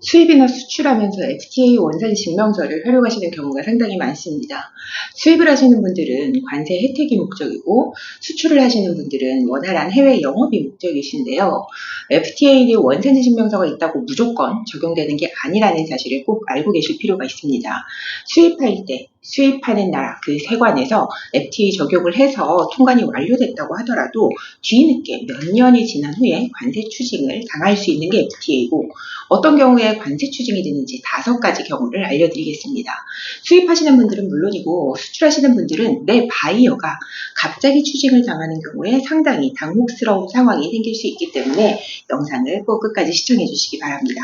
수입이나 수출하면서 FTA 원산 증명서를 활용하시는 경우가 상당히 많습니다. 수입을 하시는 분들은 관세 혜택이 목적이고 수출을 하시는 분들은 원활한 해외 영업이 목적이신데요. FTA 원산지 증명서가 있다고 무조건 적용되는 게 아니라는 사실을 꼭 알고 계실 필요가 있습니다. 수입할 때 수입하는 나라 그 세관에서 FTA 적용을 해서 통관이 완료됐다고 하더라도 뒤늦게 몇 년이 지난 후에 관세 추징을 당할 수 있는 게 FTA이고 어떤 경우에 관세 추징이 되는지 5가지 경우를 알려드리겠습니다. 수입하시는 분들은 물론이고 수출하시는 분들은 내 바이어가 갑자기 추징을 당하는 경우에 상당히 당혹스러운 상황이 생길 수 있기 때문에 영상을 꼭 끝까지 시청해 주시기 바랍니다.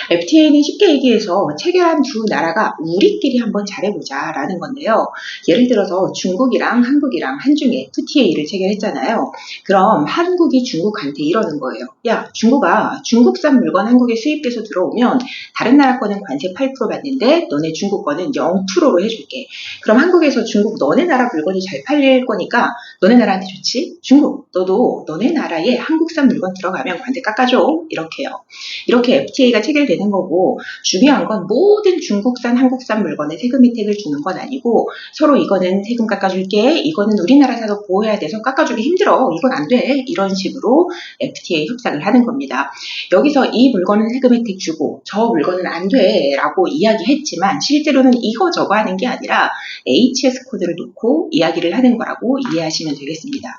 FTA는 쉽게 얘기해서 체결한 두 나라가 우리끼리 한번 잘해보자 라는 건데요. 예를 들어서 중국이랑 한국이랑 한중에 FTA를 체결했잖아요. 그럼 한국이 중국한테 이러는 거예요. 야, 중국아, 중국산 물건 한국에 수입돼서 들어오면 다른 나라 거는 관세 8% 받는데 너네 중국 거는 0%로 해줄게. 그럼 한국에서 중국 너네 나라 물건이 잘 팔릴 거니까 너네 나라한테 좋지? 중국, 너도 너네 나라에 한국산 물건 들어가면 관세 깎아줘. 이렇게요. 이렇게 FTA가 체결되는 거고 중요한 건 모든 중국산, 한국산 물건에 세금 혜택을 주는 건 아니고 서로 이거는 세금 깎아줄게, 이거는 우리나라 사도 보호해야 돼서 깎아주기 힘들어, 이건 안 돼, 이런 식으로 FTA 협상을 하는 겁니다. 여기서 이 물건은 세금 혜택 주고 저 물건은 안 돼 라고 이야기했지만 실제로는 이거 저거 하는 게 아니라 HS 코드를 놓고 이야기를 하는 거라고 이해하시면 되겠습니다.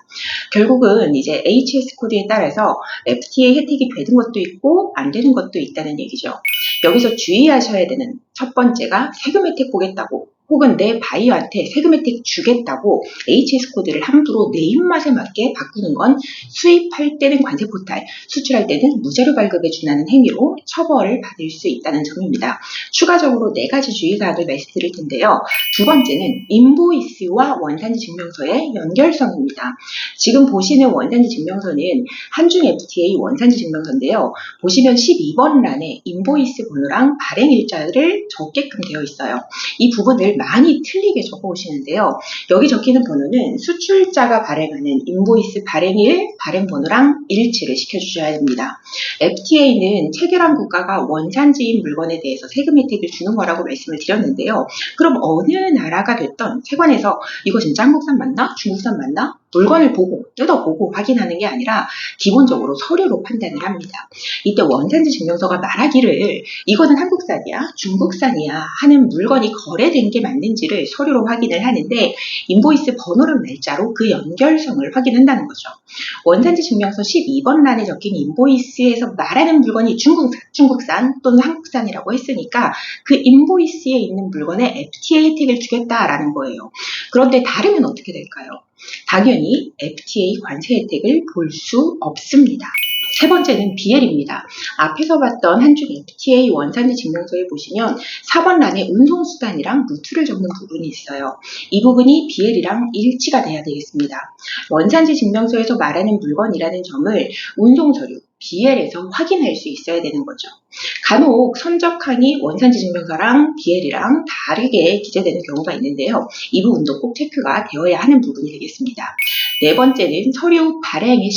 결국은 이제 HS 코드에 따라서 FTA 혜택이 되는 것도 있고 안 되는 것도 있다는 얘기죠. 여기서 주의하셔야 되는 첫 번째가 세금 혜택 보겠다고 혹은 내 바이어한테 세금 혜택 주겠다고 HS 코드를 함부로 내 입맛에 맞게 바꾸는 건 수입할 때는 관세 포탈, 수출할 때는 무자료 발급에 준하는 행위로 처벌을 받을 수 있다는 점입니다. 추가적으로 4가지 주의사항을 말씀드릴 텐데요. 두 번째는 인보이스와 원산지 증명서의 연결성입니다. 지금 보시는 원산지 증명서는 한중 FTA 원산지 증명서인데요. 보시면 12번 란에 인보이스 번호랑 발행 일자를 적게끔 되어 있어요. 이 부분을 많이 틀리게 적어오시는데요. 여기 적히는 번호는 수출자가 발행하는 인보이스 발행일, 발행번호랑 일치를 시켜주셔야 됩니다. FTA는 체결한 국가가 원산지인 물건에 대해서 세금 혜택을 주는 거라고 말씀을 드렸는데요. 그럼 어느 나라가 됐던 세관에서 이거 진짜 한국산 맞나? 중국산 맞나? 물건을 보고 뜯어보고 확인하는 게 아니라 기본적으로 서류로 판단을 합니다. 이때 원산지 증명서가 말하기를 이거는 한국산이야, 중국산이야 하는 물건이 거래된 게 맞는지를 서류로 확인을 하는데 인보이스 번호랑 날짜로 그 연결성을 확인한다는 거죠. 원산지 증명서 12번 란에 적힌 인보이스에서 말하는 물건이 중국산 또는 한국산이라고 했으니까 그 인보이스에 있는 물건에 FTA 혜택을 주겠다라는 거예요. 그런데 다르면 어떻게 될까요? 당연히 FTA 관세 혜택을 볼 수 없습니다. 세 번째는 BL입니다. 앞에서 봤던 한중 FTA 원산지 증명서에 보시면 4번 란에 운송수단이랑 루트를 적는 부분이 있어요. 이 부분이 BL이랑 일치가 돼야 되겠습니다. 원산지 증명서에서 말하는 물건이라는 점을 운송서류, BL에서 확인할 수 있어야 되는 거죠. 간혹 선적항이 원산지 증명서랑 BL이랑 다르게 기재되는 경우가 있는데요. 이 부분도 꼭 체크가 되어야 하는 부분이 되겠습니다. 네 번째는 서류 발행의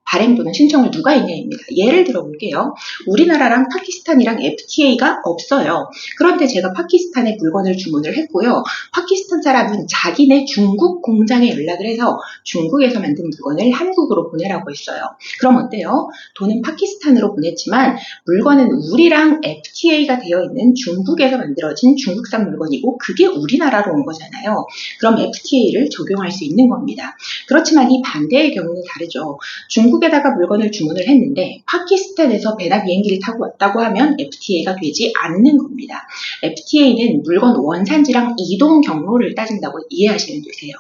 발행 또는 신청을 누가 했냐입니다. 예를 들어 볼게요. 우리나라랑 파키스탄이랑 FTA가 없어요. 그런데 제가 파키스탄에 물건을 주문을 했고요. 파키스탄 사람은 자기네 중국 공장에 연락을 해서 중국에서 만든 물건을 한국으로 보내라고 했어요. 그럼 어때요? 돈은 파키스탄으로 보냈지만 물건은 우리랑 FTA가 되어 있는 중국에서 만들어진 중국산 물건이고 그게 우리나라로 온 거잖아요. 그럼 FTA를 적용할 수 있는 겁니다. 그렇지만 이 반대의 경우는 다르죠. 중국에다가 물건을 주문을 했는데 파키스탄에서 배나 비행기를 타고 왔다고 하면 FTA가 되지 않는 겁니다. FTA는 물건 원산지랑 이동 경로를 따진다고 이해하시면 되세요.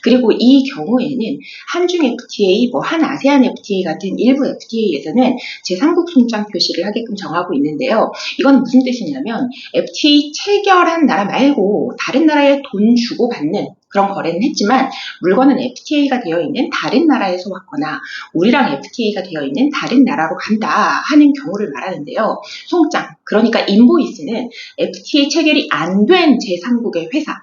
그리고 이 경우에는 한중 FTA, 한 아세안 FTA 같은 일부 FTA에서는 제3국 송장 표시를 하게끔 정하고 있는데요. 이건 무슨 뜻이냐면 FTA 체결한 나라 말고 다른 나라에 돈 주고 받는 그런 거래는 했지만 물건은 FTA가 되어 있는 다른 나라에서 왔거나 우리랑 FTA가 되어 있는 다른 나라로 간다 하는 경우를 말하는데요. 송장, 그러니까 인보이스는 FTA 체결이 안 된 제3국의 회사,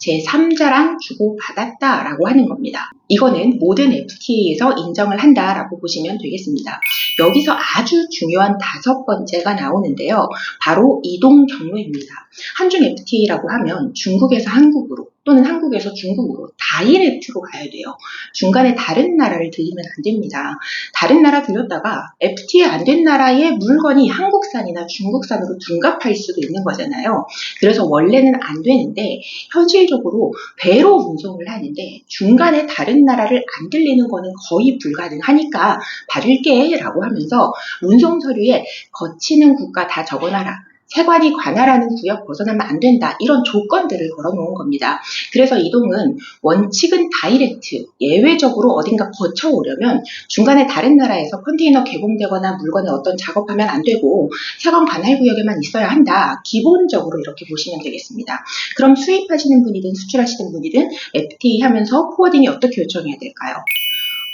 제3자랑 주고받았다라고 하는 겁니다. 이거는 모든 FTA에서 인정을 한다라고 보시면 되겠습니다. 여기서 아주 중요한 5번째가 나오는데요. 바로 이동 경로입니다. 한중 FTA라고 하면 중국에서 한국으로 또는 한국에서 중국으로 다이렉트로 가야 돼요. 중간에 다른 나라를 들리면 안 됩니다. 다른 나라 들렸다가 FTA 안 된 나라의 물건이 한국산이나 중국산으로 둔갑할 수도 있는 거잖아요. 그래서 원래는 안 되는데 현실적으로 배로 운송을 하는데 중간에 다른 나라를 안 들리는 거는 거의 불가능하니까 봐줄게 라고 하면서 운송 서류에 거치는 국가 다 적어놔라. 세관이 관할하는 구역 벗어나면 안 된다. 이런 조건들을 걸어놓은 겁니다. 그래서 이동은 원칙은 다이렉트, 예외적으로 어딘가 거쳐오려면 중간에 다른 나라에서 컨테이너 개봉되거나 물건에 어떤 작업하면 안 되고 세관 관할 구역에만 있어야 한다. 기본적으로 이렇게 보시면 되겠습니다. 그럼 수입하시는 분이든 수출하시는 분이든 FTA 하면서 포워딩이 어떻게 요청해야 될까요?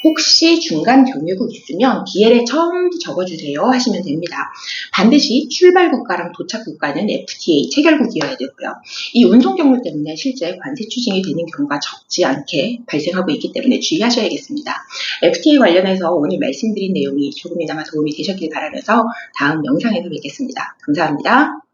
혹시 중간 경유국 있으면 BL에 전부 적어주세요 하시면 됩니다. 반드시 출발 국가랑 도착 국가는 FTA 체결국이어야 되고요. 이 운송 경로 때문에 실제 관세 추징이 되는 경우가 적지 않게 발생하고 있기 때문에 주의하셔야겠습니다. FTA 관련해서 오늘 말씀드린 내용이 조금이나마 도움이 되셨길 바라면서 다음 영상에서 뵙겠습니다. 감사합니다.